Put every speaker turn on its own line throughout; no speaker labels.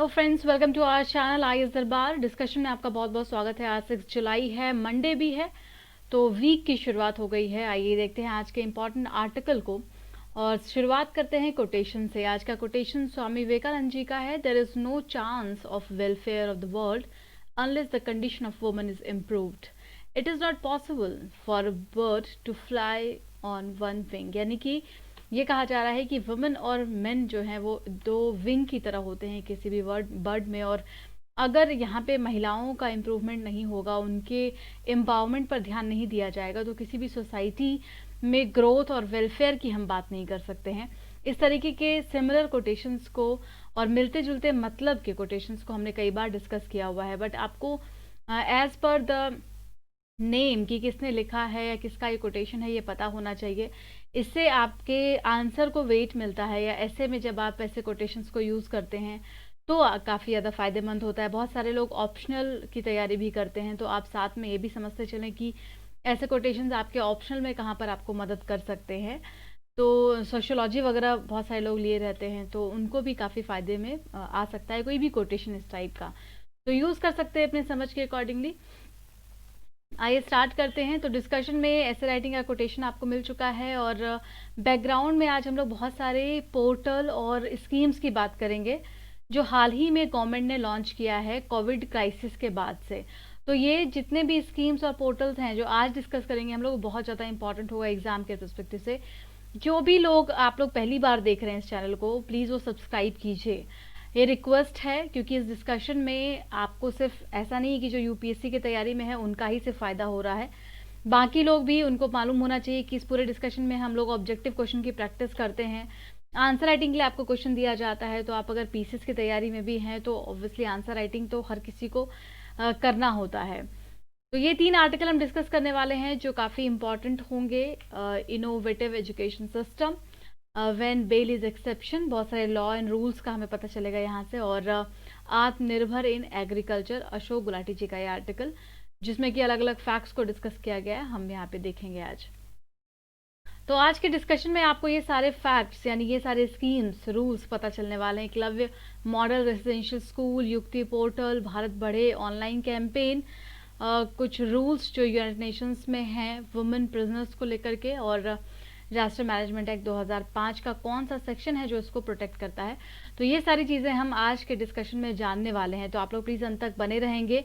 Hello friends, welcome to our channel I S Darbar. Discussion में आपका बहुत बहुत स्वागत है। आज 6 जुलाई है, मंडे भी है, तो वीक की शुरुआत हो गई है। आइए देखते हैं आज के इम्पोर्टेंट आर्टिकल को और शुरुआत करते हैं कोटेशन से। आज का कोटेशन स्वामी विवेकानंद जी का है। There is no chance of welfare of the world unless the condition of woman is improved. It is not possible for a bird to fly on one wing. यानी कि ये कहा जा रहा है कि वुमेन और मेन जो हैं वो दो विंग की तरह होते हैं किसी भी बर्ड में, और अगर यहाँ पे महिलाओं का इम्प्रूवमेंट नहीं होगा, उनके एम्पावरमेंट पर ध्यान नहीं दिया जाएगा, तो किसी भी सोसाइटी में ग्रोथ और वेलफेयर की हम बात नहीं कर सकते हैं। इस तरीके के सिमिलर कोटेशंस को और मिलते जुलते मतलब के कोटेशंस को हमने कई बार डिस्कस किया हुआ है, बट आपको एज पर द नेम कि किसने लिखा है या किसका ये कोटेशन है ये पता होना चाहिए। इससे आपके आंसर को वेट मिलता है, या ऐसे में जब आप ऐसे कोटेशंस को यूज़ करते हैं तो काफ़ी ज़्यादा फ़ायदेमंद होता है। बहुत सारे लोग ऑप्शनल की तैयारी भी करते हैं, तो आप साथ में ये भी समझते चलें कि ऐसे कोटेशंस आपके ऑप्शनल में कहाँ पर आपको मदद कर सकते हैं। तो सोशियोलॉजी वगैरह बहुत सारे लोग लिए रहते हैं, तो उनको भी काफ़ी फ़ायदे में आ सकता है कोई भी कोटेशन इस टाइप का, तो यूज़ कर सकते हैं अपने समझ के अकॉर्डिंगली। आइए स्टार्ट करते हैं। तो डिस्कशन में ऐसे राइटिंग का कोटेशन आपको मिल चुका है, और बैकग्राउंड में आज हम लोग बहुत सारे पोर्टल और स्कीम्स की बात करेंगे जो हाल ही में गवर्नमेंट ने लॉन्च किया है कोविड क्राइसिस के बाद से। तो ये जितने भी स्कीम्स और पोर्टल्स हैं जो आज डिस्कस करेंगे हम लोग, बहुत ज़्यादा इंपॉर्टेंट होगा एग्जाम के पर्सपेक्टिव से। जो भी लोग आप लोग पहली बार देख रहे हैं इस चैनल को, प्लीज़ वो सब्सक्राइब कीजिए, ये रिक्वेस्ट है, क्योंकि इस डिस्कशन में आपको सिर्फ ऐसा नहीं है कि जो यूपीएससी की तैयारी में है उनका ही सिर्फ फ़ायदा हो रहा है, बाकी लोग भी उनको मालूम होना चाहिए कि इस पूरे डिस्कशन में हम लोग ऑब्जेक्टिव क्वेश्चन की प्रैक्टिस करते हैं। आंसर राइटिंग के लिए आपको क्वेश्चन दिया जाता है, तो आप अगर पीसीएस की तैयारी में भी हैं तो ऑब्वियसली आंसर राइटिंग तो हर किसी को करना होता है। तो ये 3 आर्टिकल हम डिस्कस करने वाले हैं जो काफ़ी इंपॉर्टेंट होंगे। Innovative education system, when bail is exception, बहुत सारे लॉ एंड रूल्स का हमें पता चलेगा यहाँ से, और आत्मनिर्भर इन एग्रीकल्चर, अशोक गुलाटी जी का ये आर्टिकल, जिसमें कि अलग अलग फैक्ट्स को डिस्कस किया गया है, हम यहाँ पे देखेंगे आज। तो आज के डिस्कशन में आपको ये सारे फैक्ट्स यानी ये सारे स्कीम्स रूल्स पता चलने वाले हैं। एकलव्य मॉडल रेसिडेंशियल स्कूल, युक्ति पोर्टल, भारत बढ़े ऑनलाइन कैंपेन, कुछ रूल्स जो यूनाइटेड नेशंस में हैं वुमेन प्रिजनर्स को लेकर के, और राष्ट्रीय मैनेजमेंट एक्ट 2005 का कौन सा सेक्शन है जो इसको प्रोटेक्ट करता है। तो ये सारी चीज़ें हम आज के डिस्कशन में जानने वाले हैं, तो आप लोग प्लीज़ अंत तक बने रहेंगे।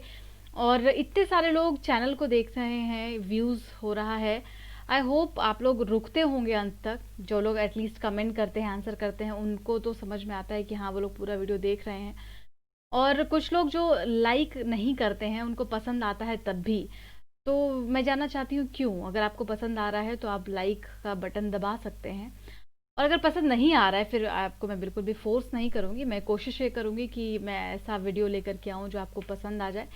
और इतने सारे लोग चैनल को देख रहे हैं, व्यूज़ हो रहा है, आई होप आप लोग रुकते होंगे अंत तक। जो लोग एटलीस्ट कमेंट करते हैं, आंसर करते हैं, उनको तो समझ में आता है कि हाँ वो लोग पूरा वीडियो देख रहे हैं, और कुछ लोग जो लाइक नहीं करते हैं उनको पसंद आता है तब भी। तो मैं जानना चाहती हूँ क्यों। अगर आपको पसंद आ रहा है तो आप लाइक का बटन दबा सकते हैं, और अगर पसंद नहीं आ रहा है फिर आपको मैं बिल्कुल भी फोर्स नहीं करूँगी। मैं कोशिश ये करूँगी कि मैं ऐसा वीडियो लेकर के आऊँ जो आपको पसंद आ जाए,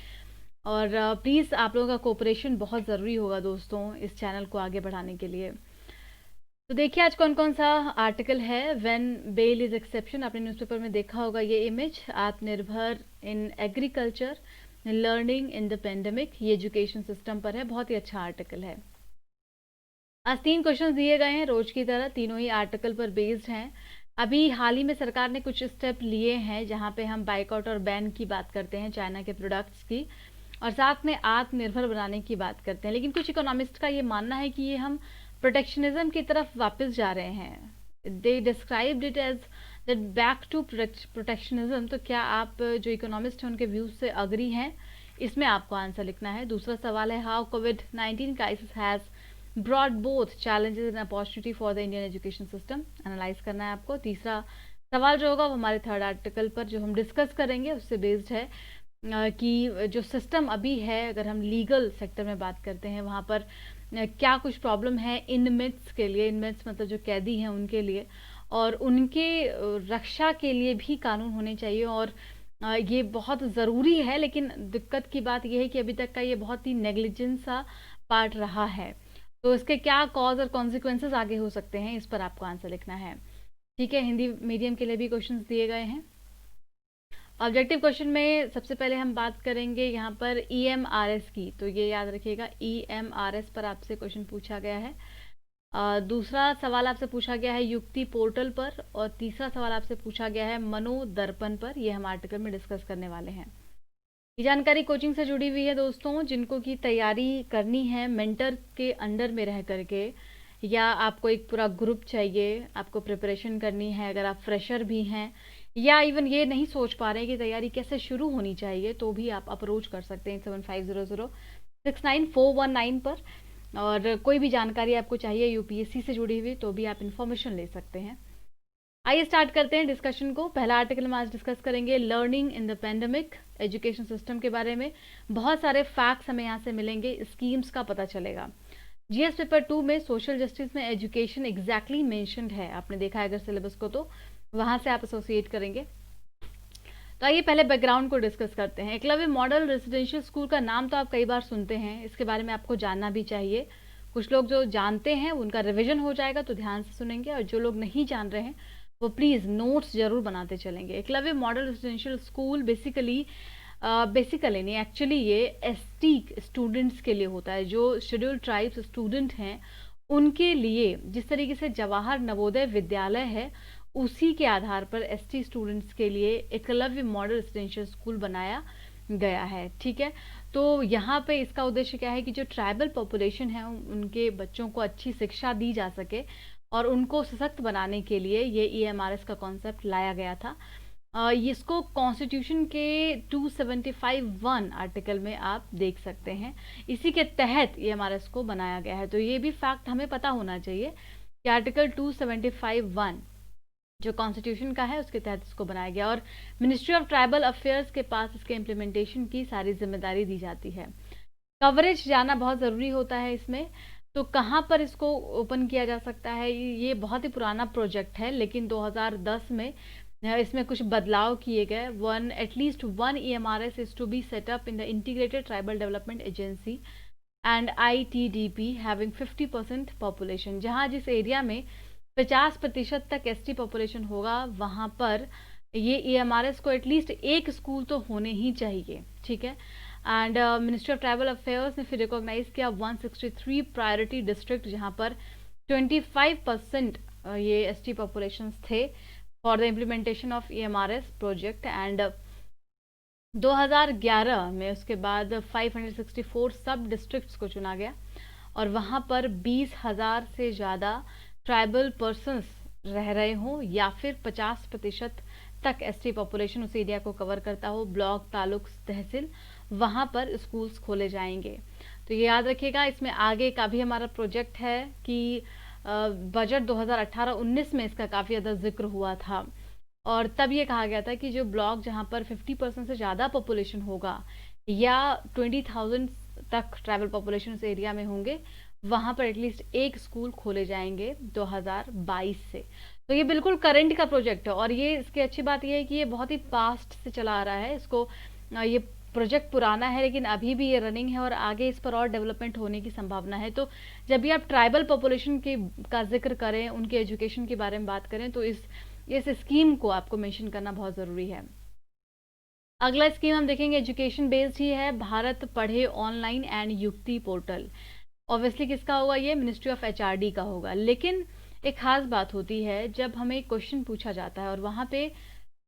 और प्लीज़ आप लोगों का कोऑपरेशन बहुत ज़रूरी होगा दोस्तों इस चैनल को आगे बढ़ाने के लिए। तो देखिए आज कौन कौन सा आर्टिकल है। व्हेन बेल इज एक्सेप्शन, आपने न्यूज़पेपर में देखा होगा ये इमेज, आत्मनिर्भर in agriculture, learning in the pandemic, ये एजुकेशन सिस्टम पर है। बहुत ही अच्छा आर्टिकल है। आज 3 क्वेश्चन दिए गए हैं रोज की तरह, तीनों ही आर्टिकल पर बेस्ड हैं। अभी हाल ही में सरकार ने कुछ स्टेप लिए हैं जहां पे हम बाइकआउट और बैन की बात करते हैं चाइना के प्रोडक्ट्स की, और साथ में आत्मनिर्भर बनाने की बात करते हैं। लेकिन कुछ इकोनॉमिस्ट का ये मानना है कि ये हम प्रोटेक्शनिज्म की तरफ वापस जा रहे हैं। They described it as that back to protectionism. तो क्या आप जो इकोनॉमिस्ट हैं उनके व्यूज से अग्री हैं? इसमें आपको आंसर लिखना है। दूसरा सवाल है, हाउ कोविड-19 crisis has brought both challenges and opportunity for the Indian education system, analyse करना है आपको। तीसरा सवाल जो होगा वो हमारे थर्ड आर्टिकल पर जो हम डिस्कस करेंगे उससे बेस्ड है, कि जो सिस्टम अभी है, अगर हम लीगल सेक्टर में बात करते हैं वहाँ पर क्या कुछ प्रॉब्लम है इनमेट्स के लिए। इनमेट्स मतलब जो कैदी हैं उनके लिए, और उनके रक्षा के लिए भी कानून होने चाहिए, और ये बहुत ज़रूरी है। लेकिन दिक्कत की बात यह है कि अभी तक का ये बहुत ही नेग्लिजेंस सा पार्ट रहा है। तो इसके क्या कॉज और कॉन्सिक्वेंसेस आगे हो सकते हैं, इस पर आपको आंसर लिखना है। ठीक है, हिंदी मीडियम के लिए भी क्वेश्चंस दिए गए हैं। ऑब्जेक्टिव क्वेश्चन में सबसे पहले हम बात करेंगे यहाँ पर ईएमआरएस की, तो ये याद रखिएगा ईएमआरएस पर आपसे क्वेश्चन पूछा गया है। दूसरा सवाल आपसे पूछा गया है युक्ति पोर्टल पर, और तीसरा सवाल आपसे पूछा गया है मनोदर्पण पर। ये हम आर्टिकल में डिस्कस करने वाले हैं। ये जानकारी कोचिंग से जुड़ी हुई है दोस्तों। जिनको की तैयारी करनी है मेंटर के अंडर में रह करके, या आपको एक पूरा ग्रुप चाहिए, आपको प्रिपरेशन करनी है, अगर आप फ्रेशर भी हैं या इवन ये नहीं सोच पा रहे हैं कि तैयारी कैसे शुरू होनी चाहिए, तो भी आप अप्रोच कर सकते हैं 7500 69 419 पर। और कोई भी जानकारी आपको चाहिए यूपीएससी से जुड़ी हुई, तो भी आप इन्फॉर्मेशन ले सकते हैं। आइए स्टार्ट करते हैं डिस्कशन को। पहला आर्टिकल हम आज डिस्कस करेंगे learning in the pandemic, education system के बारे में। बहुत सारे फैक्ट्स हमें यहाँ से मिलेंगे, स्कीम्स का पता चलेगा। जीएस पेपर 2 में सोशल जस्टिस में एजुकेशन एग्जैक्टली मेंशन्ड है। आपने देखा है अगर सिलेबस को, तो वहां से आप एसोसिएट करेंगे। तो आइए पहले बैकग्राउंड को डिस्कस करते हैं। एकलव्य मॉडल रेजिडेंशियल स्कूल का नाम तो आप कई बार सुनते हैं, इसके बारे में आपको जानना भी चाहिए। कुछ लोग जो जानते हैं उनका रिवीजन हो जाएगा, तो ध्यान से सुनेंगे, और जो लोग नहीं जान रहे हैं वो प्लीज़ नोट्स जरूर बनाते चलेंगे। Eklavya model residential school basically नहीं, एक्चुअली ये एसटी स्टूडेंट्स के लिए होता है। जो शेड्यूल ट्राइब्स स्टूडेंट हैं उनके लिए, जिस तरीके से जवाहर नवोदय विद्यालय है उसी के आधार पर एसटी स्टूडेंट्स के लिए एकलव्य मॉडल रेजिडेंशियल स्कूल बनाया गया है। ठीक है, तो यहाँ पे इसका उद्देश्य क्या है कि जो ट्राइबल पॉपुलेशन है उनके बच्चों को अच्छी शिक्षा दी जा सके, और उनको सशक्त बनाने के लिए ये ईएमआरएस का कॉन्सेप्ट लाया गया था। इसको कॉन्स्टिट्यूशन के 275(1) आर्टिकल में आप देख सकते हैं। इसी के तहत ईएमआरएस को बनाया गया है। तो ये भी फैक्ट हमें पता होना चाहिए कि आर्टिकल 275(1) जो कॉन्स्टिट्यूशन का है उसके तहत इसको बनाया गया, और मिनिस्ट्री ऑफ ट्राइबल अफेयर्स के पास इसके इम्प्लीमेंटेशन की सारी जिम्मेदारी दी जाती है। कवरेज जाना बहुत ज़रूरी होता है इसमें। तो कहाँ पर इसको ओपन किया जा सकता है? ये बहुत ही पुराना प्रोजेक्ट है, लेकिन 2010 में इसमें कुछ बदलाव किए गए। At least one EMRS is to be set up in the integrated tribal development agency and ITDP having 50% population. जहाँ जिस एरिया में 50% तक एसटी पॉपुलेशन होगा, वहाँ पर ये EMRS को एटलीस्ट एक स्कूल तो होने ही चाहिए। ठीक है, and ministry of tribal affairs ने फिर रिकॉग्नाइज किया 163 प्रायोरिटी डिस्ट्रिक्ट, जहाँ पर 25% ये एसटी पॉपुलेशन थे for the implementation of EMRS project. And 2011 में उसके बाद 564 सब डिस्ट्रिक्ट्स को चुना गया, और वहाँ पर 20,000 से ज़्यादा ट्राइबल पर्सन्स रह रहे हों, या फिर 50% तक एसटी पॉपुलेशन उस एरिया को कवर करता हो, ब्लॉक, तालुक, तहसील, वहाँ पर स्कूल्स खोले जाएंगे। तो ये याद रखिएगा। इसमें आगे का भी हमारा प्रोजेक्ट है कि बजट 2018-19 में इसका काफ़ी ज़्यादा जिक्र हुआ था, और तब ये कहा गया था कि जो ब्लॉक जहाँ पर 50% से ज़्यादा पॉपुलेशन होगा, या 20,000 तक ट्राइबल पॉपुलेशन उस एरिया में होंगे, वहाँ पर एटलीस्ट एक स्कूल खोले जाएंगे 2022 से। तो ये बिल्कुल करंट का प्रोजेक्ट है, और ये इसकी अच्छी बात ये है कि ये बहुत ही पास्ट से चला आ रहा है। इसको ये प्रोजेक्ट पुराना है, लेकिन अभी भी ये रनिंग है, और आगे इस पर और डेवलपमेंट होने की संभावना है। तो जब भी आप ट्राइबल पॉपुलेशन के का जिक्र करें, उनके एजुकेशन के बारे में बात करें, तो इस स्कीम को आपको मेंशन करना बहुत ज़रूरी है। अगला स्कीम हम देखेंगे, एजुकेशन बेस्ड ही है, भारत पढ़े ऑनलाइन एंड युक्ति पोर्टल। ऑब्वियसली किसका होगा? ये मिनिस्ट्री ऑफ HRD का होगा। लेकिन एक खास बात होती है, जब हमें क्वेश्चन पूछा जाता है और वहाँ पे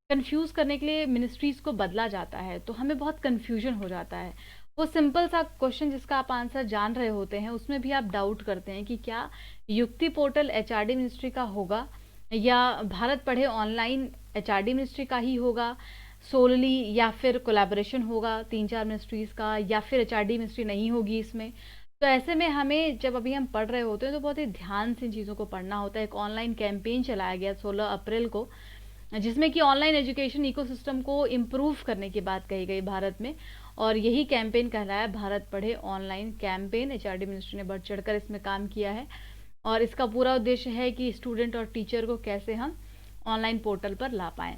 कंफ्यूज करने के लिए मिनिस्ट्रीज को बदला जाता है, तो हमें बहुत कंफ्यूजन हो जाता है। वो सिंपल सा क्वेश्चन जिसका आप आंसर जान रहे होते हैं, उसमें भी आप डाउट करते हैं कि क्या युक्ति पोर्टल HRD मिनिस्ट्री का होगा, या भारत पढ़े ऑनलाइन HRD मिनिस्ट्री का ही होगा सोलली, या फिर कोलैबोरेशन होगा 3-4 मिनिस्ट्रीज का, या फिर HRD मिनिस्ट्री नहीं होगी इसमें। तो ऐसे में हमें, जब अभी हम पढ़ रहे होते हैं, तो बहुत ही ध्यान से इन चीज़ों को पढ़ना होता है। एक ऑनलाइन कैंपेन चलाया गया 16 अप्रैल को, जिसमें कि ऑनलाइन एजुकेशन इकोसिस्टम को इम्प्रूव करने की बात कही गई भारत में, और यही कैंपेन कहलाया भारत पढ़े ऑनलाइन कैंपेन। HRD मिनिस्ट्री ने बढ़ चढ़कर इसमें काम किया है, और इसका पूरा उद्देश्य है कि स्टूडेंट और टीचर को कैसे हम ऑनलाइन पोर्टल पर ला पाएँ।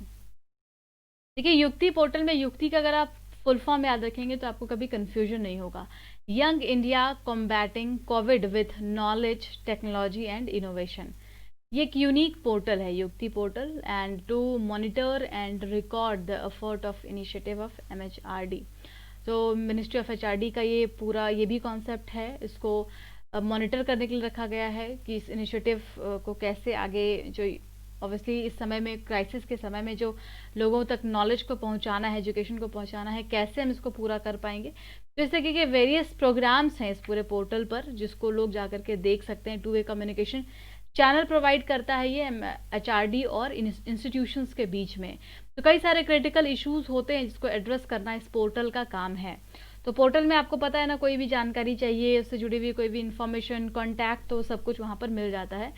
देखिए, युक्ति पोर्टल में युक्ति का अगर आप फुल फॉर्म याद रखेंगे तो आपको कभी कंफ्यूजन नहीं होगा। Young India combating covid with knowledge, technology and innovation. ये एक यूनिक पोर्टल है Yukti portal, and to monitor and record the effort of initiative of MHRD। तो मिनिस्ट्री ऑफ HRD का ये पूरा ये भी कॉन्सेप्ट है। इसको मॉनिटर करने के लिए रखा गया है कि इस इनिशिएटिव को कैसे आगे, जो ऑब्वियसली इस समय में, क्राइसिस के समय में जो लोगों तक नॉलेज को पहुंचाना है, एजुकेशन को पहुंचाना है, कैसे हम इसको पूरा कर पाएंगे। तो इस तरीके के वेरियस प्रोग्राम्स हैं इस पूरे पोर्टल पर, जिसको लोग जाकर के देख सकते हैं। 2 वे कम्युनिकेशन चैनल प्रोवाइड करता है ये HRD और इंस्टीट्यूशंस के बीच में। तो कई सारे क्रिटिकल इश्यूज होते हैं जिसको एड्रेस करना इस पोर्टल का काम है। तो पोर्टल में आपको पता है ना, कोई भी जानकारी चाहिए, उससे जुड़ी हुई कोई भी इंफॉर्मेशन, कॉन्टैक्ट, तो सब कुछ वहां पर मिल जाता है,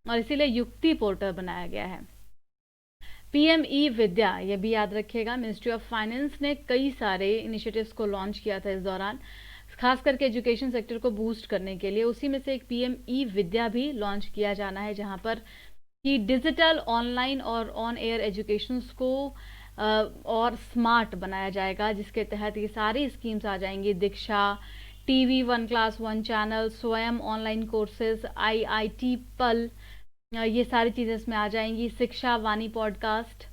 और इसीलिए युक्ति पोर्टल बनाया गया है। PM ई-विद्या, ये भी याद रखिएगा, मिनिस्ट्री ऑफ फाइनेंस ने कई सारे इनिशिएटिव्स को लॉन्च किया था इस दौरान, खास करके एजुकेशन सेक्टर को बूस्ट करने के लिए। उसी में से एक PM ई-विद्या भी लॉन्च किया जाना है, जहां पर कि डिजिटल, ऑनलाइन और ऑन एयर एजुकेशंस को और स्मार्ट बनाया जाएगा, जिसके तहत ये सारी स्कीम्स आ जाएंगी। दीक्षा, TV 1 क्लास 1 चैनल, स्वयं ऑनलाइन कोर्सेज, IIT पल, ये सारी चीज़ें इसमें आ जाएंगी। शिक्षा वाणी पॉडकास्ट,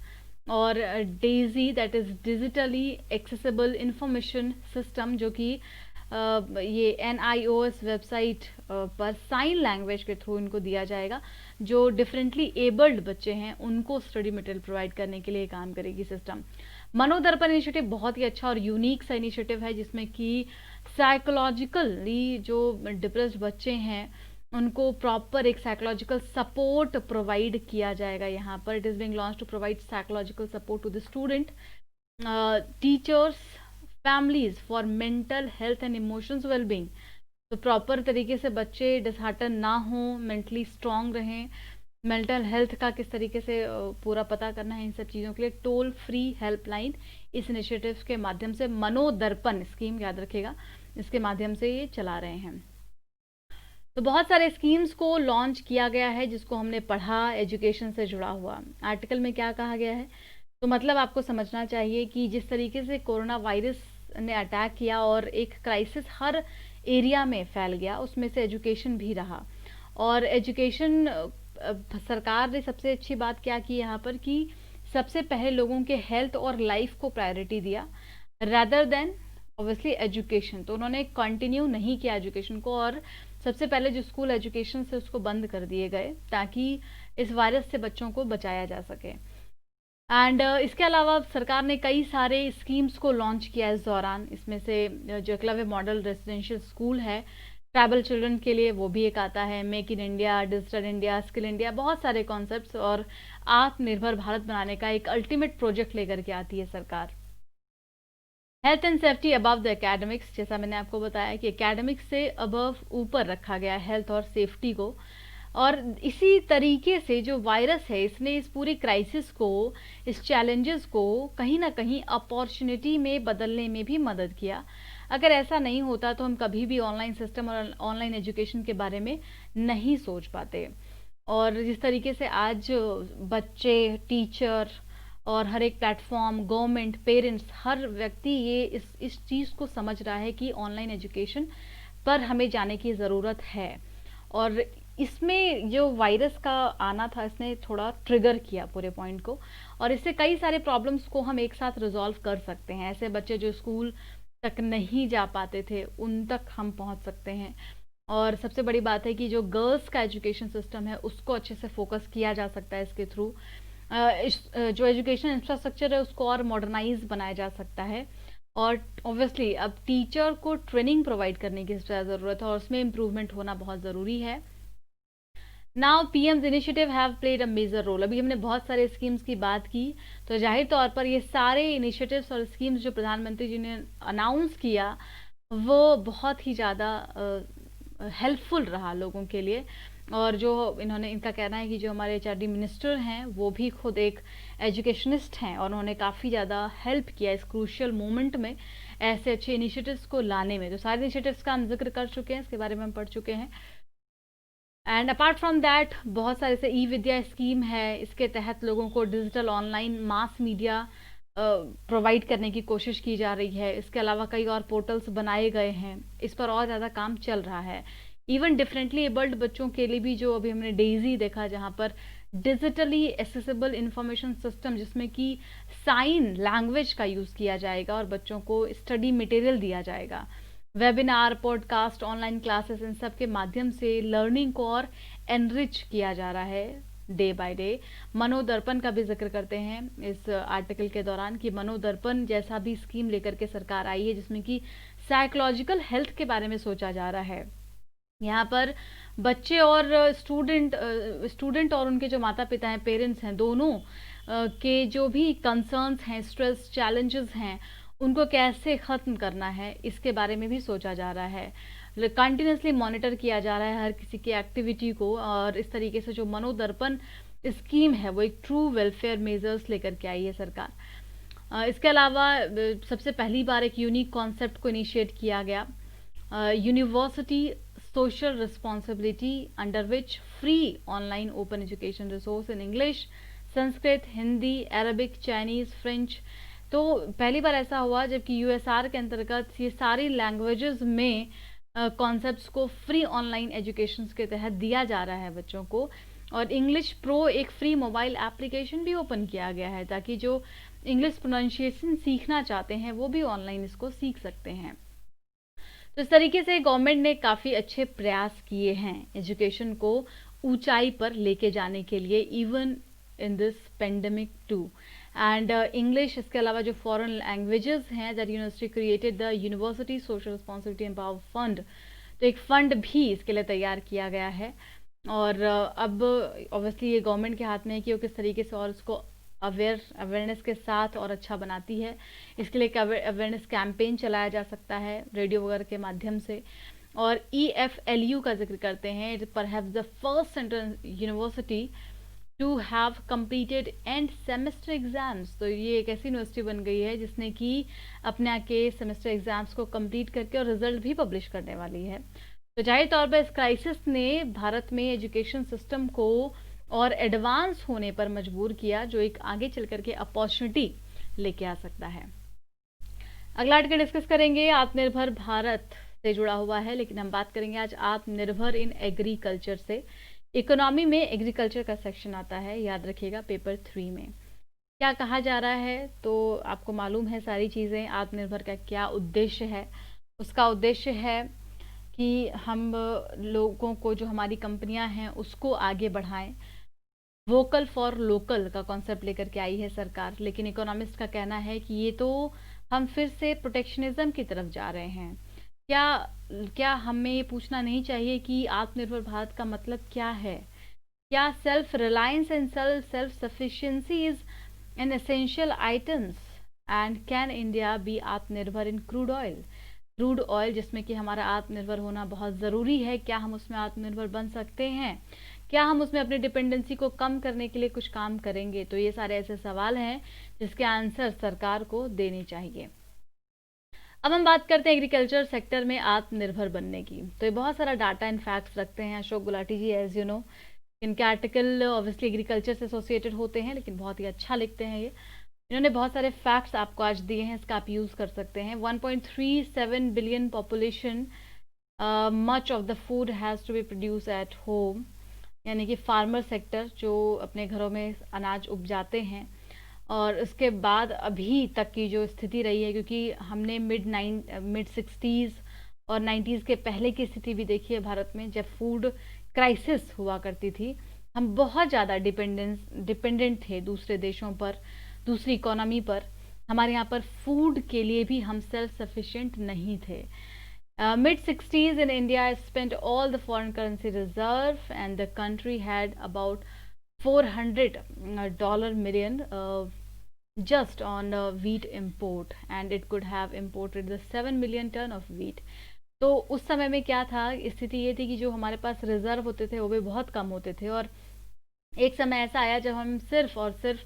और Daisy, that is digitally accessible information system, जो कि ये NIOS वेबसाइट पर साइन लैंग्वेज के थ्रू इनको दिया जाएगा। जो डिफरेंटली एबल्ड बच्चे हैं उनको स्टडी मटेरियल प्रोवाइड करने के लिए काम करेगी सिस्टम। मनोदर्पण इनिशिएटिव बहुत ही अच्छा और यूनिक सा इनिशिएटिव है, जिसमें कि साइकोलॉजिकली जो डिप्रेस्ड बच्चे हैं उनको प्रॉपर एक साइकोलॉजिकल सपोर्ट प्रोवाइड किया जाएगा यहाँ पर। It is being launch to provide psychological support to the student, teachers, families for mental health and emotions wellbeing. तो प्रॉपर तरीके से बच्चे डिसहार्टन ना हो, मेंटली स्ट्रांग रहें, मेंटल हेल्थ का किस तरीके से पूरा पता करना है, इन सब चीज़ों के लिए टोल फ्री हेल्पलाइन इस इनिशिएटिव के माध्यम से, मनोदर्पण स्कीम याद रखिएगा, इसके माध्यम से ये चला रहे हैं। तो बहुत सारे स्कीम्स को लॉन्च किया गया है जिसको हमने पढ़ा एजुकेशन से जुड़ा हुआ। आर्टिकल में क्या कहा गया है, तो मतलब आपको समझना चाहिए कि जिस तरीके से कोरोना वायरस ने अटैक किया और एक क्राइसिस हर एरिया में फैल गया, उसमें से एजुकेशन भी रहा। और एजुकेशन, सरकार ने सबसे अच्छी बात क्या की यहाँ पर, कि सबसे पहले लोगों के हेल्थ और लाइफ को प्रायोरिटी दिया रादर देन ऑब्वियसली एजुकेशन। तो उन्होंने कंटिन्यू नहीं किया एजुकेशन को, और सबसे पहले जो स्कूल एजुकेशन से उसको बंद कर दिए गए, ताकि इस वायरस से बच्चों को बचाया जा सके। एंड इसके अलावा सरकार ने कई सारे स्कीम्स को लॉन्च किया इस दौरान। इसमें से जो एकलव्य मॉडल रेजिडेंशियल स्कूल है ट्राइबल चिल्ड्रन के लिए, वो भी एक आता है। Make in India, digital India, skill India, बहुत सारे कॉन्सेप्ट्स, और आत्मनिर्भर भारत बनाने का एक अल्टीमेट प्रोजेक्ट लेकर के आती है सरकार। Health and safety above the academics, जैसा मैंने आपको बताया कि एकेडमिक्स से अबव, ऊपर रखा गया हेल्थ और सेफ्टी को। और इसी तरीके से जो वायरस है, इसने इस पूरी क्राइसिस को, इस चैलेंजेस को कहीं ना कहीं अपॉर्चुनिटी में बदलने में भी मदद किया। अगर ऐसा नहीं होता तो हम कभी भी ऑनलाइन सिस्टम और ऑनलाइन एजुकेशन के बारे में नहीं सोच पाते। और जिस तरीके से आज बच्चे, टीचर और हर एक प्लेटफॉर्म, गवर्नमेंट, पेरेंट्स, हर व्यक्ति ये इस चीज़ को समझ रहा है कि ऑनलाइन एजुकेशन पर हमें जाने की ज़रूरत है। और इसमें जो वायरस का आना था, इसने थोड़ा ट्रिगर किया पूरे पॉइंट को, और इससे कई सारे प्रॉब्लम्स को हम एक साथ रिजॉल्व कर सकते हैं। ऐसे बच्चे जो स्कूल तक नहीं जा पाते थे, उन तक हम पहुंच सकते हैं। और सबसे बड़ी बात है कि जो गर्ल्स का एजुकेशन सिस्टम है उसको अच्छे से फोकस किया जा सकता है इसके थ्रू। जो एजुकेशन इंफ्रास्ट्रक्चर है उसको और मॉडर्नाइज बनाया जा सकता है। और ऑब्वियसली अब टीचर को ट्रेनिंग प्रोवाइड करने की ज़्यादा ज़रूरत है, और उसमें इम्प्रूवमेंट होना बहुत ज़रूरी है। Now PM's initiative have played a major role. अभी हमने बहुत सारे स्कीम्स की बात की, तो जाहिर तौर पर ये सारे इनिशिएटिव्स और स्कीम्स जो प्रधानमंत्री जी ने अनाउंस किया, वो बहुत ही ज़्यादा हेल्पफुल रहा लोगों के लिए। और जो इनका कहना है कि जो हमारे HRD मिनिस्टर हैं वो भी खुद एक एजुकेशनिस्ट हैं, और उन्होंने काफ़ी ज़्यादा हेल्प किया इस क्रूशियल मोमेंट में ऐसे अच्छे इनिशिएटिव्स को लाने में। तो सारे इनिशिएटिव्स का हम जिक्र कर चुके हैं, इसके बारे में हम पढ़ चुके हैं। एंड अपार्ट फ्रॉम दैट बहुत सारे से ई-विद्या स्कीम है, इसके तहत लोगों को digital, online, mass media provide करने की कोशिश की जा रही है। इसके अलावा कई और पोर्टल्स बनाए गए हैं, इस पर और ज़्यादा काम चल रहा है। इवन डिफरेंटली एबल्ड बच्चों के लिए भी, जो अभी हमने डेजी देखा, जहाँ पर डिजिटली एक्सेसिबल इंफॉर्मेशन सिस्टम, जिसमें कि साइन लैंग्वेज का यूज़ किया जाएगा और बच्चों को स्टडी मटेरियल दिया जाएगा। वेबिनार, पॉडकास्ट, ऑनलाइन क्लासेस, इन सब के माध्यम से लर्निंग को और एनरिच किया जा रहा है डे बाय डे। मनोदर्पण का भी जिक्र करते हैं इस आर्टिकल के दौरान कि मनोदर्पण जैसा भी स्कीम लेकर के सरकार आई है, जिसमें कि साइकोलॉजिकल हेल्थ के बारे में सोचा जा रहा है। यहाँ पर बच्चे और स्टूडेंट और उनके जो माता पिता हैं, पेरेंट्स हैं, दोनों के जो भी कंसर्न्स हैं, स्ट्रेस, चैलेंजेस हैं, उनको कैसे ख़त्म करना है, इसके बारे में भी सोचा जा रहा है। कंटिन्यूसली मॉनिटर किया जा रहा है हर किसी की एक्टिविटी को, और इस तरीके से जो मनोदर्पण स्कीम है वो एक ट्रू वेलफेयर मेजर्स लेकर के आई है सरकार। इसके अलावा सबसे पहली बार एक यूनिक कॉन्सेप्ट को इनिशिएट किया गया, university social responsibility, under which free online open education resource in English, Sanskrit, Hindi, Arabic, Chinese, French. तो पहली बार ऐसा हुआ जबकि यूएसआर के अंतर्गत ये सारी लैंग्वेजेस में कॉन्सेप्ट्स को फ्री ऑनलाइन एजुकेशन के तहत दिया जा रहा है बच्चों को। और इंग्लिश प्रो एक फ्री मोबाइल एप्लीकेशन भी ओपन किया गया है ताकि जो इंग्लिश प्रोनाउंसिएशन सीखना चाहते हैं वो भी ऑनलाइन इसको सीख सकते हैं। तो इस तरीके से गवर्नमेंट ने काफ़ी अच्छे प्रयास किए हैं एजुकेशन को ऊंचाई पर लेके जाने के लिए, even in this pandemic too. And English, इसके अलावा जो फॉरेन लैंग्वेजेस हैं, that university created the university social responsibility and power fund. तो एक फंड भी इसके लिए तैयार किया गया है। और अब ऑब्वियसली ये गवर्नमेंट के हाथ में है कि वो किस तरीके से और उसको अवेयरनेस के साथ और अच्छा बनाती है। इसके लिए एक अवेयरनेस कैंपेन चलाया जा सकता है रेडियो वगैरह के माध्यम से। और EFLU का जिक्र करते हैं, perhaps the first central university to have completed and semester exams. तो ये एक ऐसी यूनिवर्सिटी बन गई है जिसने कि अपने के सेमेस्टर एग्जाम्स को कंप्लीट करके और रिजल्ट भी पब्लिश करने वाली है। तो जाहिर तौर पर इस क्राइसिस ने भारत में एजुकेशन सिस्टम को और एडवांस होने पर मजबूर किया, जो एक आगे चल करके अपॉर्चुनिटी लेके आ सकता है। अगला आर्टिकल डिस्कस करेंगे आत्मनिर्भर भारत से जुड़ा हुआ है, लेकिन हम बात करेंगे आज आत्मनिर्भर इन एग्रीकल्चर से। इकोनॉमी में एग्रीकल्चर का सेक्शन आता है, याद रखिएगा पेपर 3 में। क्या कहा जा रहा है तो आपको मालूम है सारी चीज़ें। आत्मनिर्भर का क्या उद्देश्य है? उसका उद्देश्य है कि हम लोगों को, जो हमारी कंपनियां हैं, उसको आगे बढ़ाएं। वोकल फॉर लोकल का कॉन्सेप्ट लेकर के आई है सरकार, लेकिन इकोनॉमिस्ट का कहना है कि ये तो हम फिर से प्रोटेक्शनिज्म की तरफ जा रहे हैं। क्या हमें ये पूछना नहीं चाहिए कि आत्मनिर्भर भारत का मतलब क्या है? क्या self reliance and self sufficiency is an essential items, and can India be atmanirbhar in crude oil? Crude oil जिसमें कि हमारा आत्मनिर्भर होना बहुत ज़रूरी है, क्या हम उसमें आत्मनिर्भर बन सकते हैं? क्या हम उसमें अपनी डिपेंडेंसी को कम करने के लिए कुछ काम करेंगे? तो ये सारे ऐसे सवाल हैं जिसके आंसर सरकार को देने चाहिए। अब हम बात करते हैं एग्रीकल्चर सेक्टर में आत्मनिर्भर बनने की। तो ये बहुत सारा डाटा एंड फैक्ट्स रखते हैं अशोक गुलाटी जी, एज यू नो। इनके आर्टिकल ऑब्वियसली एग्रीकल्चर से एसोसिएटेड होते हैं, लेकिन बहुत ही अच्छा लिखते हैं ये। इन्होंने बहुत सारे फैक्ट्स आपको आज दिए हैं, इसका आप यूज़ कर सकते हैं। 1.37 billion population, much of the food has to be produce at home, यानी कि फार्मर सेक्टर जो अपने घरों में अनाज उपजाते हैं। और उसके बाद अभी तक की जो स्थिति रही है, क्योंकि हमने मिड 60s और 90s के पहले की स्थिति भी देखी है भारत में, जब फूड क्राइसिस हुआ करती थी। हम बहुत ज़्यादा डिपेंडेंट थे दूसरे देशों पर, दूसरी इकोनॉमी पर। हमारे यहाँ पर फूड के लिए भी हम सेल्फ सफिशिएंट नहीं थे। Mid 60s in India spent all the foreign currency reserve, and the country had about $400 million just on wheat import, and it could have imported the 7 million ton of wheat. तो उस समय में क्या था, स्थिति ये थी कि जो हमारे पास रिजर्व होते थे वो भी बहुत कम होते थे, और एक समय ऐसा आया जब हम सिर्फ और सिर्फ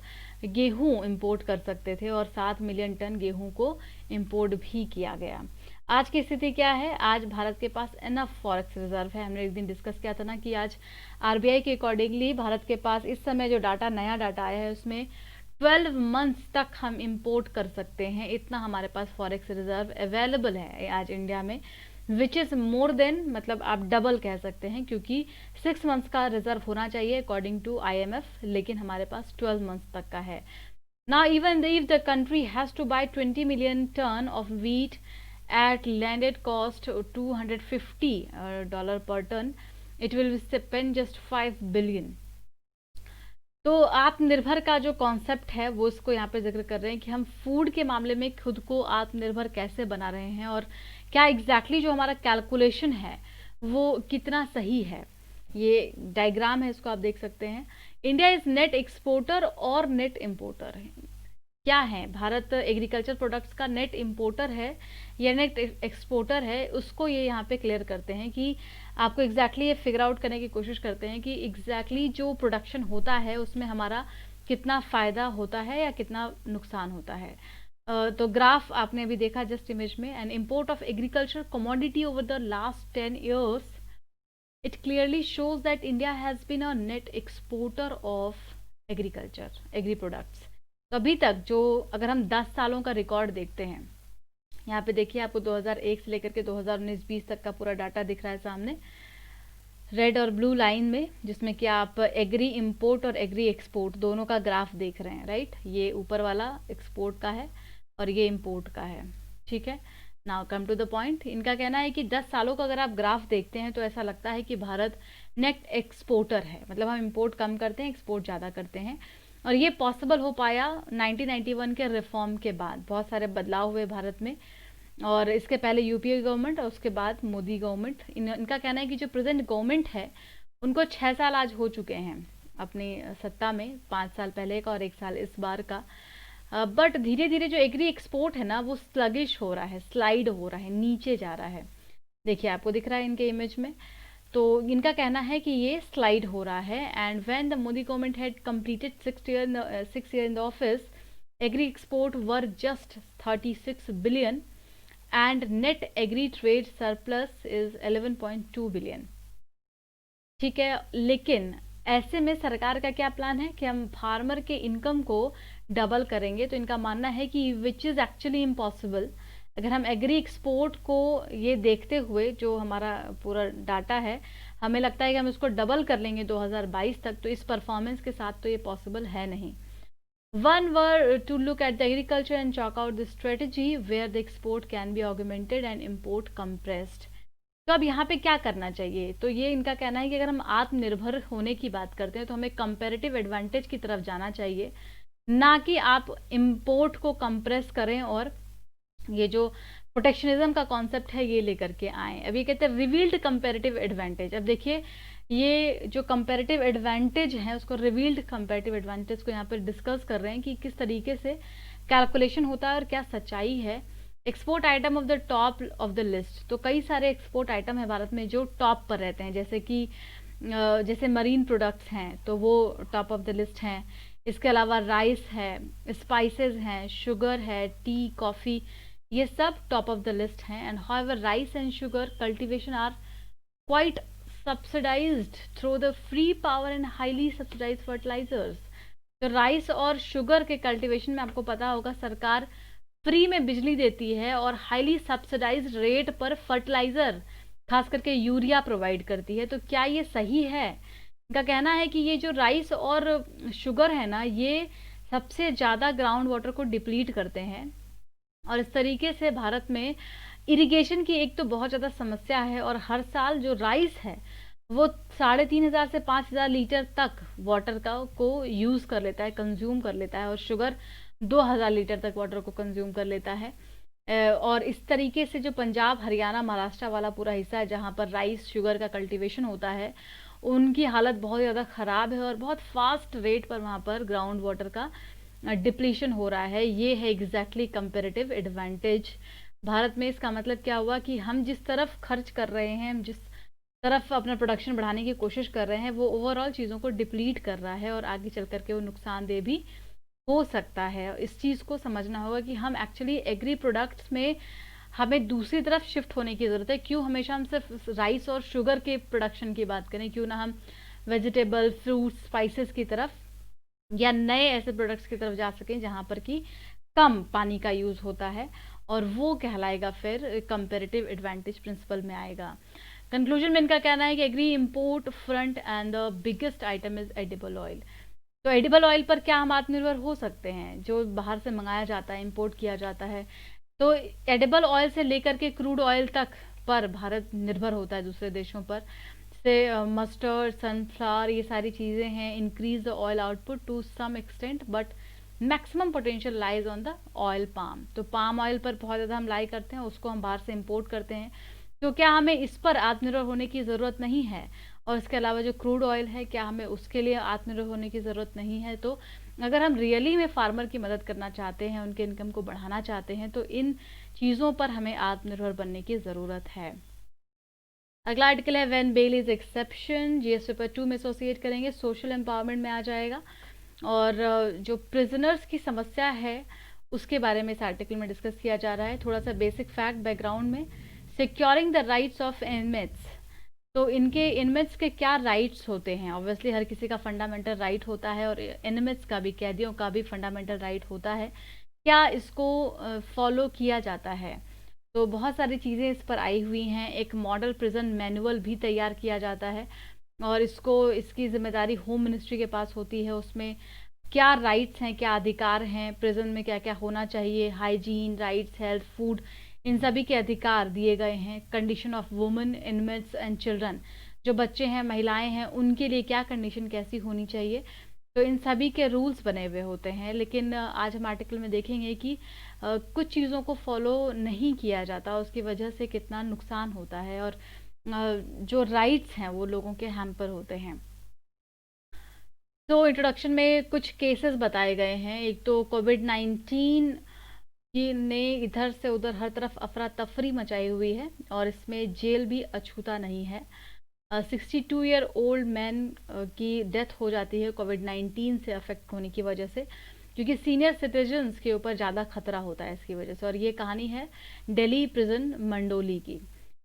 गेहूं इंपोर्ट कर सकते थे, और 7 मिलियन टन गेहूं को इंपोर्ट भी किया गया। आज की स्थिति क्या है? आज भारत के पास इनफ फॉरेक्स रिजर्व है। हमने एक दिन डिस्कस किया था ना कि आज RBI के अकॉर्डिंगली भारत के पास इस समय जो डाटा, नया डाटा आया है, उसमें 12 मंथ्स तक हम इंपोर्ट कर सकते हैं, इतना हमारे पास फॉरेक्स रिजर्व अवेलेबल है आज इंडिया में, विच इज़ मोर देन, मतलब आप डबल कह सकते हैं, क्योंकि 6 मंथ्स का रिजर्व होना चाहिए अकॉर्डिंग टू IMF, लेकिन हमारे पास 12 मंथ्स तक का है। Now even if the country has to buy 20 million ton of wheat at landed cost $250 per ton. It will spend just 5 billion. तो आत्मनिर्भर का जो कॉन्सेप्ट है वो इसको यहाँ पे जिक्र कर रहे हैं कि हम फूड के मामले में खुद को आत्मनिर्भर कैसे बना रहे हैं और क्या एग्जैक्टली जो हमारा कैलकुलेशन है वो कितना सही है। ये डायग्राम है, इसको आप देख सकते हैं। इंडिया इज नेट एक्सपोर्टर और नेट इम्पोर्टर है। क्या है, भारत एग्रीकल्चर प्रोडक्ट्स का नेट इम्पोर्टर है या नेट एक्सपोर्टर है, उसको ये यहाँ पे क्लियर करते हैं कि आपको एग्जैक्टली ये फिगर आउट करने की कोशिश करते हैं कि एग्जैक्टली जो प्रोडक्शन होता है उसमें हमारा कितना फ़ायदा होता है या कितना नुकसान होता है। तो ग्राफ आपने अभी देखा जस्ट इमेज में, N import of agriculture commodity over the last 10 years, it clearly shows that India has been a net exporter of agriculture, agri products. तो अभी तक जो अगर हम 10 सालों का रिकॉर्ड देखते हैं, यहाँ पे देखिए आपको 2001 से लेकर के 2019-20 तक का पूरा डाटा दिख रहा है सामने रेड और ब्लू लाइन में, जिसमें कि आप एग्री इंपोर्ट और एग्री एक्सपोर्ट दोनों का ग्राफ देख रहे हैं, राइट। ये ऊपर वाला एक्सपोर्ट का है और ये इंपोर्ट का है, ठीक है। Now come to the point. इनका कहना है कि 10 सालों का अगर आप ग्राफ देखते हैं तो ऐसा लगता है कि भारत नेट एक्सपोर्टर है, मतलब हम इंपोर्ट कम करते हैं, एक्सपोर्ट ज़्यादा करते हैं। और ये पॉसिबल हो पाया 1991 के रिफॉर्म के बाद। बहुत सारे बदलाव हुए भारत में, और इसके पहले यूपीए गवर्नमेंट और उसके बाद मोदी गवर्नमेंट। इनका कहना है कि जो प्रेजेंट गवर्नमेंट है उनको 6 साल आज हो चुके हैं अपनी सत्ता में, 5 साल पहले का और 1 साल इस बार का। बट धीरे धीरे जो एग्री एक्सपोर्ट है ना वो स्लगिश हो रहा है, स्लाइड हो रहा है, नीचे जा रहा है। देखिए आपको दिख रहा है इनके इमेज में। तो इनका कहना है कि ये स्लाइड हो रहा है। And when the Modi government had completed 6 year in the office, agri export were just 36 billion and net agri trade surplus is 11.2 billion। ठीक है, लेकिन ऐसे में सरकार का क्या प्लान है कि हम फार्मर के इनकम को डबल करेंगे। तो इनका मानना है कि विच इज़ एक्चुअली इम्पॉसिबल। अगर हम एग्री एक्सपोर्ट को ये देखते हुए जो हमारा पूरा डाटा है, हमें लगता है कि हम इसको डबल कर लेंगे 2022 तक, तो इस परफॉर्मेंस के साथ तो ये पॉसिबल है नहीं। One were to look at the agriculture and chalk out the strategy where the export can be augmented and import compressed। तो अब यहाँ पे क्या करना चाहिए, तो ये इनका कहना है कि अगर हम आत्मनिर्भर होने की बात करते हैं तो हमें कंपैरेटिव एडवांटेज की तरफ जाना चाहिए, ना कि आप इंपोर्ट को कंप्रेस करें और ये जो प्रोटेक्शनिज्म का कॉन्सेप्ट है ये लेकर के आए। अब ये कहते हैं रिवील्ड कंपैरेटिव एडवांटेज। अब देखिए ये जो कंपैरेटिव एडवांटेज है उसको, रिवील्ड कंपैरेटिव एडवांटेज को यहाँ पर डिस्कस कर रहे हैं कि किस तरीके से कैलकुलेशन होता है और क्या सच्चाई है। Export item of the top of the list. तो कई सारे एक्सपोर्ट आइटम है भारत में जो टॉप पर रहते हैं, जैसे कि जैसे मरीन प्रोडक्ट्स हैं तो वो टॉप ऑफ द लिस्ट हैं। इसके अलावा राइस है, स्पाइसेस हैं, शुगर है, टी, कॉफ़ी, ये सब टॉप ऑफ द लिस्ट हैं। And however rice and sugar cultivation are quite subsidised through the free power and highly subsidised fertilisers. तो राइस और शुगर के कल्टीवेशन में आपको पता होगा सरकार फ्री में बिजली देती है और हाईली सब्सिडाइज्ड रेट पर फर्टिलाइजर खास करके यूरिया प्रोवाइड करती है। तो क्या ये सही है? इनका कहना है कि ये जो राइस और शुगर है ना, ये सबसे ज़्यादा ग्राउंड वाटर को डिप्लीट करते हैं और इस तरीके से भारत में इरिगेशन की एक तो बहुत ज़्यादा समस्या है। और हर साल जो राइस है वो 3500 से 5000 लीटर तक वाटर का को यूज़ कर लेता है, कंज्यूम कर लेता है, और शुगर 2000 लीटर तक वाटर को कंज्यूम कर लेता है। और इस तरीके से जो पंजाब, हरियाणा, महाराष्ट्र वाला पूरा हिस्सा है जहाँ पर राइस शुगर का कल्टीवेशन होता है, उनकी हालत बहुत ज़्यादा ख़राब है और बहुत फास्ट रेट पर वहाँ पर ग्राउंड वाटर का डिप्लीशन हो रहा है। ये है एग्जैक्टली कंपैरेटिव एडवांटेज भारत में। इसका मतलब क्या हुआ कि हम जिस तरफ खर्च कर रहे हैं, हम जिस तरफ अपना प्रोडक्शन बढ़ाने की कोशिश कर रहे हैं, वो ओवरऑल चीज़ों को डिप्लीट कर रहा है और आगे चल करके वो नुकसानदेह भी हो सकता है। इस चीज़ को समझना होगा कि हम एक्चुअली एग्री प्रोडक्ट्स में हमें दूसरी तरफ शिफ्ट होने की ज़रूरत है। क्यों हमेशा हम सिर्फ राइस और शुगर के प्रोडक्शन की बात करें, क्यों ना हम वेजिटेबल, फ्रूट्स, स्पाइसेस की तरफ या नए ऐसे प्रोडक्ट्स की तरफ जा सकें जहाँ पर कि कम पानी का यूज़ होता है, और वो कहलाएगा फिर कंपैरेटिव एडवांटेज प्रिंसिपल में आएगा। कंक्लूजन में इनका कहना है कि agri import front and the biggest item is edible oil. तो एडिबल ऑयल पर क्या हम आत्मनिर्भर हो सकते हैं? जो बाहर से मंगाया जाता है, इंपोर्ट किया जाता है, तो एडिबल ऑयल से लेकर के क्रूड ऑयल तक पर भारत निर्भर होता है दूसरे देशों पर। से मस्टर्ड, सनफ्लावर, ये सारी चीज़ें हैं। Increase the oil output to some extent but maximum potential lies on the oil palm. तो पाम ऑयल पर बहुत ज़्यादा हम लाई करते हैं, उसको हम बाहर से इम्पोर्ट करते हैं। तो क्या हमें इस पर आत्मनिर्भर होने की ज़रूरत नहीं है? और इसके अलावा जो क्रूड ऑयल है, क्या हमें उसके लिए आत्मनिर्भर होने की ज़रूरत नहीं है? तो अगर हम रियली में फार्मर की मदद करना चाहते हैं, उनके इनकम को बढ़ाना चाहते हैं, तो इन चीज़ों पर हमें आत्मनिर्भर बनने की ज़रूरत है। अगला आर्टिकल है when bail is exception, GS paper 2 में एसोसिएट करेंगे, सोशल एम्पावरमेंट में आ जाएगा। और जो प्रिजनर्स की समस्या है उसके बारे में इस आर्टिकल में डिस्कस किया जा रहा है। थोड़ा सा बेसिक फैक्ट बैकग्राउंड में, securing the rights of inmates. तो इनके इनमेट्स के क्या राइट्स होते हैं? ऑब्वियसली हर किसी का फंडामेंटल राइट होता है, और इनमेट्स का भी, कैदियों का भी फंडामेंटल राइट होता है। क्या इसको फॉलो किया जाता है? तो बहुत सारी चीज़ें इस पर आई हुई हैं। एक मॉडल प्रिजन मैनुअल भी तैयार किया जाता है, और इसकी जिम्मेदारी होम मिनिस्ट्री के पास होती है। उसमें क्या राइट्स हैं, क्या अधिकार हैं, प्रिजन में क्या क्या होना चाहिए, हाइजीन, राइट्स, हेल्थ, फूड, इन सभी के अधिकार दिए गए हैं। Condition of women, inmates and children, जो बच्चे हैं, महिलाएं हैं, उनके लिए क्या कंडीशन कैसी होनी चाहिए। तो इन सभी के रूल्स बने हुए होते हैं। लेकिन आज हम आर्टिकल में देखेंगे कि कुछ चीज़ों को फॉलो नहीं किया जाता, उसकी वजह से कितना नुकसान होता है, और जो राइट्स हैं वो लोगों के हैम्पर होते हैं। तो इंट्रोडक्शन में कुछ केसेस बताए गए हैं। एक तो कोविड-19 की ने इधर से उधर हर तरफ अफरा तफरी मचाई हुई है, और इसमें जेल भी अछूता नहीं है। 62-ईयर-ओल्ड मैन की डेथ हो जाती है कोविड-19 से अफेक्ट होने की वजह से, क्योंकि सीनियर सिटीजन्स के ऊपर ज़्यादा खतरा होता है इसकी वजह से। और ये कहानी है दिल्ली प्रिजन मंडोली की।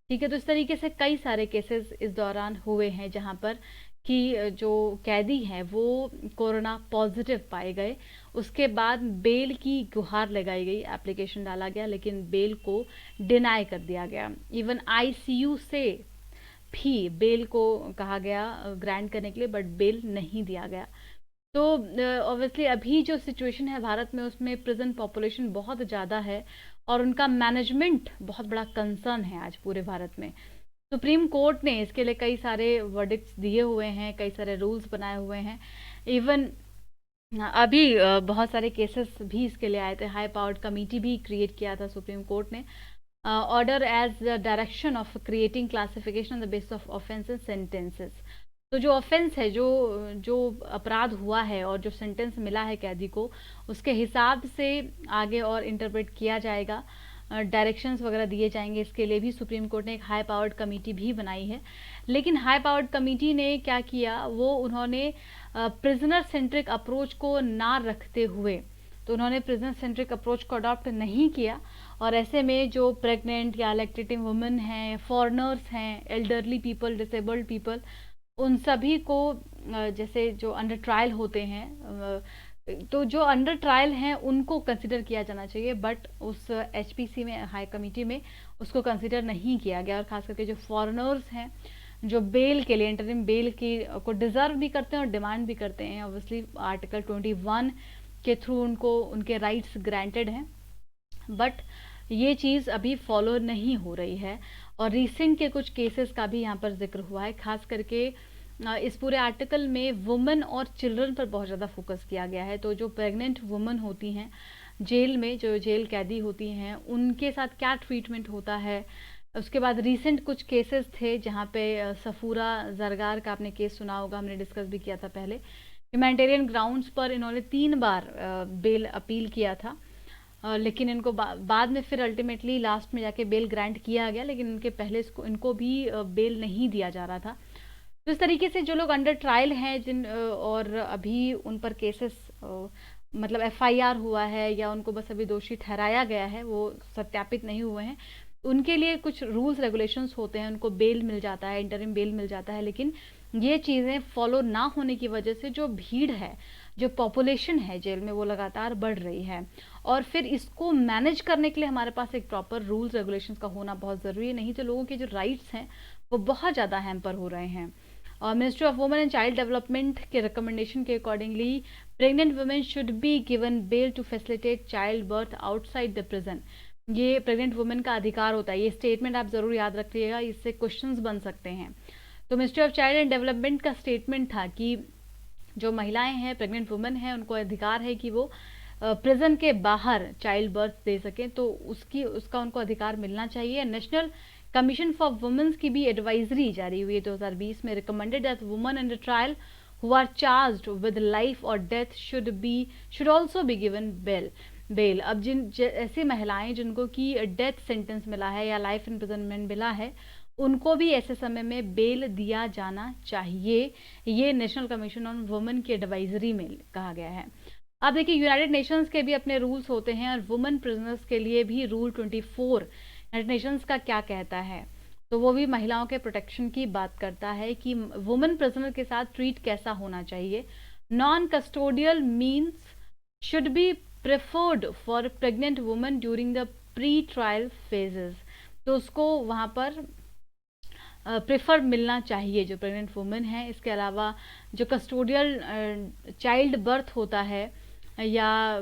ठीक है, तो इस तरीके से कई सारे केसेस इस दौरान हुए हैं जहाँ पर कि जो कैदी हैं वो कोरोना पॉजिटिव पाए गए। उसके बाद बेल की गुहार लगाई गई, एप्लीकेशन डाला गया, लेकिन बेल को डिनाई कर दिया गया। इवन आईसीयू से भी बेल को कहा गया ग्रांट करने के लिए, बट बेल नहीं दिया गया। तो ऑब्वियसली अभी जो सिचुएशन है भारत में, उसमें प्रिजन पॉपुलेशन बहुत ज़्यादा है, और उनका मैनेजमेंट बहुत बड़ा कंसर्न है आज पूरे भारत में। सुप्रीम कोर्ट ने इसके लिए कई सारे वर्डिक्ट्स दिए हुए हैं, कई सारे रूल्स बनाए हुए हैं। इवन अभी बहुत सारे केसेस भी इसके लिए आए थे। हाई पावर्ड कमेटी भी क्रिएट किया था सुप्रीम कोर्ट ने, order as the direction of creating classification on the basis of offence and sentences. तो जो ऑफेंस है, जो अपराध हुआ है और जो सेंटेंस मिला है कैदी को, उसके हिसाब से आगे और इंटरप्रेट किया जाएगा, डायरेक्शंस वगैरह दिए जाएंगे। इसके लिए भी सुप्रीम कोर्ट ने एक हाई पावर्ड कमेटी भी बनाई है। लेकिन हाई पावर्ड कमेटी ने क्या किया, वो उन्होंने प्रिजनर सेंट्रिक अप्रोच को ना रखते हुए, तो उन्होंने प्रिजनर सेंट्रिक अप्रोच को अडॉप्ट नहीं किया। और ऐसे में जो प्रेग्नेंट या लैक्टेटिंग वुमेन हैं, फॉरेनर्स हैं, एल्डरली पीपल, डिसेबल्ड पीपल, उन सभी को जैसे जो अंडर ट्रायल होते हैं, तो जो अंडर ट्रायल हैं उनको कंसिडर किया जाना चाहिए, बट उस एचपीसी में, हाई कमेटी में, उसको कंसिडर नहीं किया गया। और खास करके जो फॉरेनर्स हैं, जो बेल के लिए, इंटरिम बेल की को डिजर्व भी करते हैं और डिमांड भी करते हैं, ऑब्वियसली आर्टिकल 21 के थ्रू उनको उनके राइट्स ग्रांटेड हैं, बट ये चीज़ अभी फॉलो नहीं हो रही है। और रिसेंट के कुछ केसेस का भी यहाँ पर जिक्र हुआ है। खास करके इस पूरे आर्टिकल में वुमेन और चिल्ड्रन पर बहुत ज़्यादा फोकस किया गया है। तो जो प्रेग्नेंट वुमेन होती हैं जेल में, जो जेल कैदी होती हैं, उनके साथ क्या ट्रीटमेंट होता है। उसके बाद रिसेंट कुछ केसेस थे जहाँ पे सफूरा जरगार का आपने केस सुना होगा, हमने डिस्कस भी किया था पहले। ह्यूमैनिटेरियन ग्राउंड्स पर इन्होंने 3 बार बेल अपील किया था, लेकिन इनको बाद में फिर अल्टीमेटली लास्ट में जाके बेल ग्रांट किया गया, लेकिन इनके पहले इनको भी बेल नहीं दिया जा रहा था। तो इस तरीके से जो लोग अंडर ट्रायल हैं, और अभी उन पर केसेस मतलब एफआईआर हुआ है या उनको बस अभी दोषी ठहराया गया है, वो सत्यापित नहीं हुए हैं, उनके लिए कुछ रूल्स रेगुलेशंस होते हैं, उनको बेल मिल जाता है, इंटरिम बेल मिल जाता है। लेकिन ये चीज़ें फॉलो ना होने की वजह से जो भीड़ है, जो पॉपुलेशन है जेल में, वो लगातार बढ़ रही है। और फिर इसको मैनेज करने के लिए हमारे पास एक प्रॉपर रूल्स रेगुलेशंस का होना बहुत ज़रूरी है, नहीं तो लोगों के जो राइट्स हैं वो बहुत ज़्यादा हैम्पर हो रहे हैं। और ministry of women and child development के रिकमेंडेशन के accordingly pregnant women should be given bail to facilitate child birth outside the prison. ये प्रेग्नेंट वुमेन का अधिकार होता है। ये स्टेटमेंट आप जरूर याद रखिएगा, इससे क्वेश्चंस बन सकते हैं। तो ministry of child and development का स्टेटमेंट था कि जो महिलाएं हैं, प्रेग्नेंट वुमेन हैं, उनको अधिकार है कि वो प्रिजन के बाहर चाइल्ड बर्थ दे सकें, तो उसका उनको अधिकार मिलना चाहिए। नेशनल कमीशन फॉर वुमेन्स की भी एडवाइजरी जारी हुई है 2020 में, recommended that women in the trial who are charged with life और death should also be given bail. अब ऐसी महिलाएं जिनको की डेथ सेंटेंस मिला है या लाइफ इम्प्रिजनमेंट मिला है, उनको भी ऐसे समय में बेल दिया जाना चाहिए। ये नेशनल कमीशन ऑन वुमेन की एडवाइजरी में कहा गया है। अब देखिए, यूनाइटेड नेशंस के भी अपने रूल्स होते हैं और वुमेन प्रिजनर्स के लिए भी रूल 24 यूनाइटेड नेशंस का क्या कहता है, तो वो भी महिलाओं के प्रोटेक्शन की बात करता है कि वुमेन प्रिजनर के साथ ट्रीट कैसा होना चाहिए। Non custodial means should be preferred for pregnant women during the pre trial phases, तो उसको वहाँ पर प्रेफर मिलना चाहिए जो प्रेग्नेंट वुमेन है। इसके अलावा जो कस्टोडियल चाइल्ड बर्थ होता है या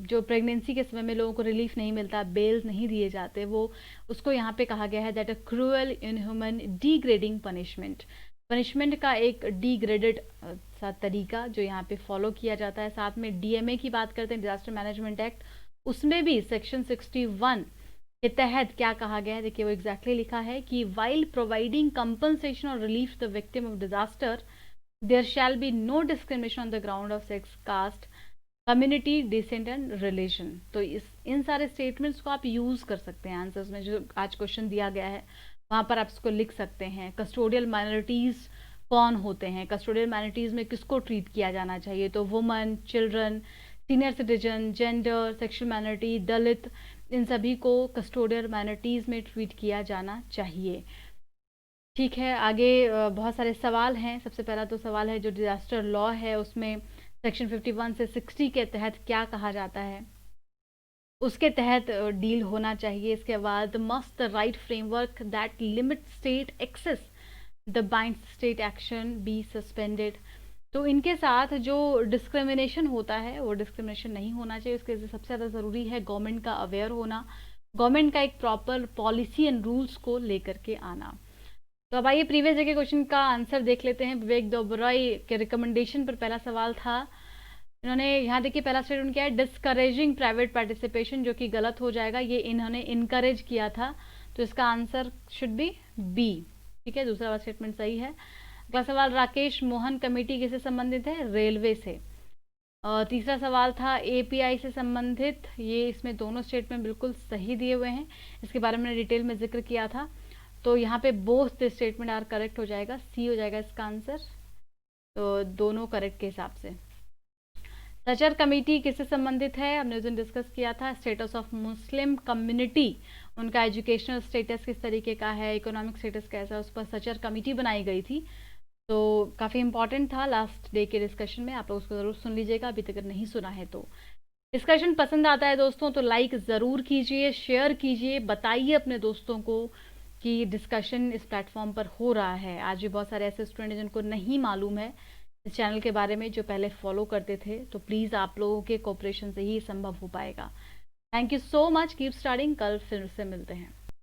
जो प्रेगनेंसी के समय में लोगों को रिलीफ नहीं मिलता, बेल्स नहीं दिए जाते, वो उसको यहाँ पे कहा गया है that a cruel, inhuman, degrading punishment का एक डिग्रेडेड सा तरीका जो यहाँ पे फॉलो किया जाता है। साथ में डीएमए की बात करते हैं, डिजास्टर मैनेजमेंट एक्ट, उसमें भी सेक्शन 61 के तहत क्या कहा गया है, देखिए वो एग्जैक्टली लिखा है कि वाइल प्रोवाइडिंग कंपनसेशन और relief the victim of disaster there shall be no discrimination on the ground of sex, caste, community, descent and religion. तो इन सारे स्टेटमेंट्स को आप यूज कर सकते हैं आंसर्स में, जो आज क्वेश्चन दिया गया है वहां पर आप इसको लिख सकते हैं। कस्टोडियल माइनॉरिटीज कौन होते हैं, कस्टोडियल माइनॉरिटीज में किसको ट्रीट किया जाना चाहिए, तो women, children, senior citizen, gender, sexual minority, Dalit, इन सभी को कस्टोडियल माइनॉरिटीज में ट्रीट किया जाना चाहिए। ठीक है, आगे बहुत सारे सवाल हैं। सबसे पहला तो सवाल है जो डिजास्टर लॉ है उसमें सेक्शन 51 से 60 के तहत क्या कहा जाता है, उसके तहत डील होना चाहिए। इसके बाद must the right framework that limit state access the bind state action be suspended. तो इनके साथ जो डिस्क्रिमिनेशन होता है वो डिस्क्रिमिनेशन नहीं होना चाहिए। उसके सबसे ज़्यादा ज़रूरी है गवर्नमेंट का अवेयर होना, गवर्नमेंट का एक प्रॉपर पॉलिसी एंड रूल्स को लेकर के आना। तो अब आइए प्रीवियस डे के क्वेश्चन का आंसर देख लेते हैं। विवेक ओबरॉय के रिकमेंडेशन पर पहला सवाल था। इन्होंने यहाँ देखिए पहला स्टेटमेंट क्या है, डिस्करेजिंग प्राइवेट पार्टिसिपेशन, जो कि गलत हो जाएगा, ये इन्होंने इनकरेज किया था, तो इसका आंसर शुड बी बी। ठीक है, दूसरा वाला स्टेटमेंट सही है। अगला सवाल, राकेश मोहन कमेटी किससे संबंधित है, रेलवे से। और तीसरा सवाल था एपीआई से संबंधित, ये इसमें दोनों स्टेटमेंट बिल्कुल सही दिए हुए हैं, इसके बारे में डिटेल में जिक्र किया था। तो यहाँ पे बोथ स्टेटमेंट आर करेक्ट हो जाएगा, सी हो जाएगा इसका आंसर, तो दोनों करेक्ट के हिसाब से। सचर कमेटी किससे संबंधित है, हमने उस दिन डिस्कस किया था, स्टेटस ऑफ मुस्लिम कम्युनिटी, उनका एजुकेशनल स्टेटस किस तरीके का है, इकोनॉमिक स्टेटस कैसा है, उस पर सचर कमेटी बनाई गई थी। तो काफ़ी इंपॉर्टेंट था लास्ट डे के डिस्कशन में, आप लोग उसको ज़रूर सुन लीजिएगा अभी तक नहीं सुना है तो। डिस्कशन पसंद आता है दोस्तों तो लाइक ज़रूर कीजिए, शेयर कीजिए, बताइए अपने दोस्तों को कि डिस्कशन इस प्लेटफॉर्म पर हो रहा है। आज भी बहुत सारे ऐसे स्टूडेंट हैं जिनको नहीं मालूम है इस चैनल के बारे में, जो पहले फॉलो करते थे, तो प्लीज़ आप लोगों के कोऑपरेशन से ही संभव हो पाएगा। Thank you so much, keep starting, कल फिर से मिलते हैं।